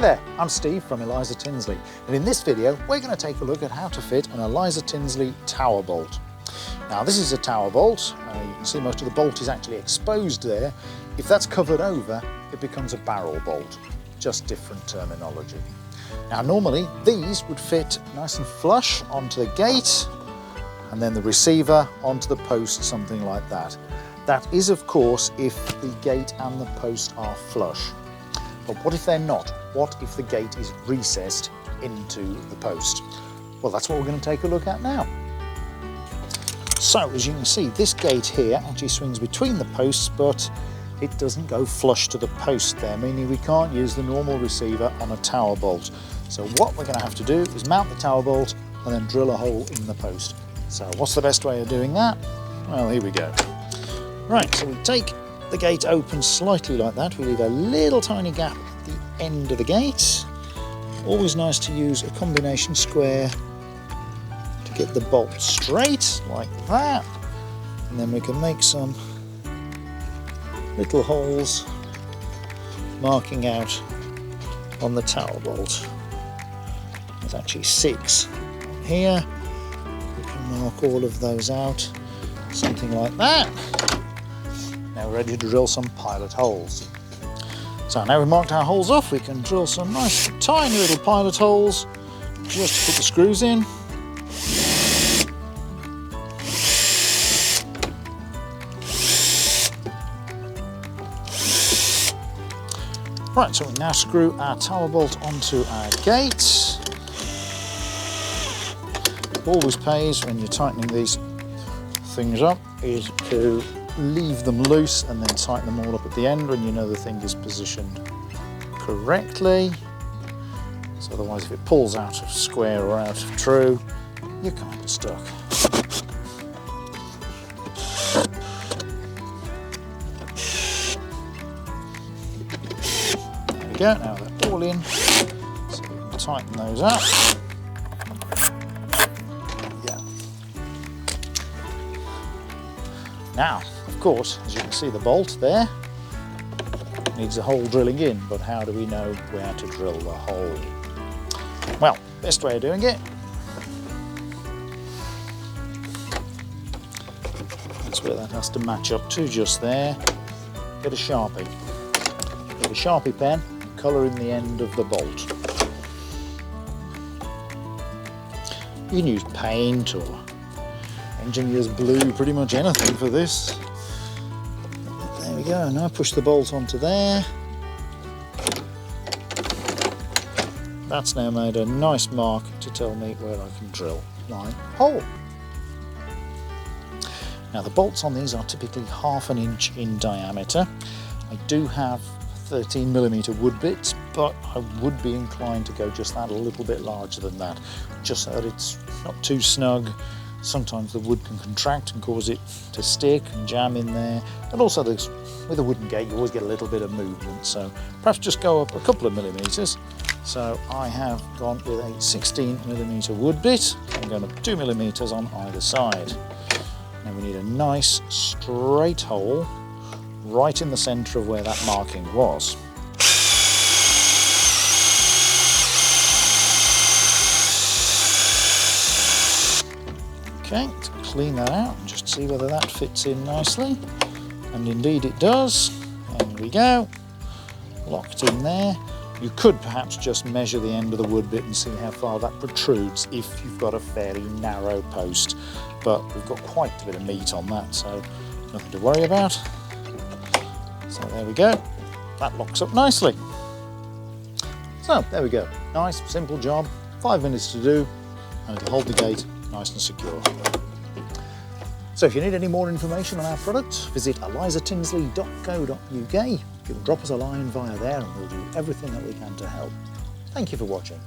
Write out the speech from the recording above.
Hi there, I'm Steve from Eliza Tinsley, and in this video we're going to take a look at how to fit an Eliza Tinsley tower bolt. Now this is a tower bolt, you can see most of the bolt is actually exposed there. If that's covered over, it becomes a barrel bolt, just different terminology. Now normally these would fit nice and flush onto the gate, and then the receiver onto the post, something like that. That is of course if the gate and the post are flush. But what if they're not? What if the gate is recessed into the post? Well, that's what we're going to take a look at now. So, as you can see, this gate here actually swings between the posts, but it doesn't go flush to the post there, meaning we can't use the normal receiver on a tower bolt. So what we're going to have to do is mount the tower bolt and then drill a hole in the post. So what's the best way of doing that? Well, here we go. Right, so we take the gate open slightly like that. We leave a little tiny gap at the end of the gate. Always nice to use a combination square to get the bolt straight like that. And then we can make some little holes marking out on the tower bolt. There's actually 6 here. We can mark all of those out, something like that. Now we're ready to drill some pilot holes. So now we've marked our holes off, we can drill some nice tiny little pilot holes just to put the screws in. Right, so we now screw our tower bolt onto our gate. Always pays when you're tightening these things up is to leave them loose and then tighten them all up at the end when you know the thing is positioned correctly. So otherwise if it pulls out of square or out of true, you're kind of stuck. There we go, now they're all in, so we can tighten those up. Yeah. Now, of course, as you can see, the bolt there needs a hole drilling in, but how do we know where to drill the hole? Well, best way of doing it, that's where that has to match up to, just there. Get a Sharpie. Get a Sharpie pen, colour in the end of the bolt. You can use paint or engineer's blue, pretty much anything for this. There we go, now push the bolt onto there. That's now made a nice mark to tell me where I can drill my hole. Now the bolts on these are typically 1/2 inch in diameter. I do have 13mm wood bits, but I would be inclined to go just that, a little bit larger than that, just so that it's not too snug. Sometimes the wood can contract and cause it to stick and jam in there, and also with a wooden gate you always get a little bit of movement, so perhaps just go up a couple of millimetres. So I have gone with a 16mm wood bit. I'm going up 2mm on either side. Now we need a nice straight hole right in the centre of where that marking was. Okay, to clean that out and just see whether that fits in nicely. And indeed it does. There we go. Locked in there. You could perhaps just measure the end of the wood bit and see how far that protrudes if you've got a fairly narrow post. But we've got quite a bit of meat on that, so nothing to worry about. So there we go. That locks up nicely. So there we go. Nice, simple job. 5 minutes to do, and it'll hold the gate nice and secure. So if you need any more information on our product, visit elizatinsley.co.uk. You can drop us a line via there and we'll do everything that we can to help. Thank you for watching.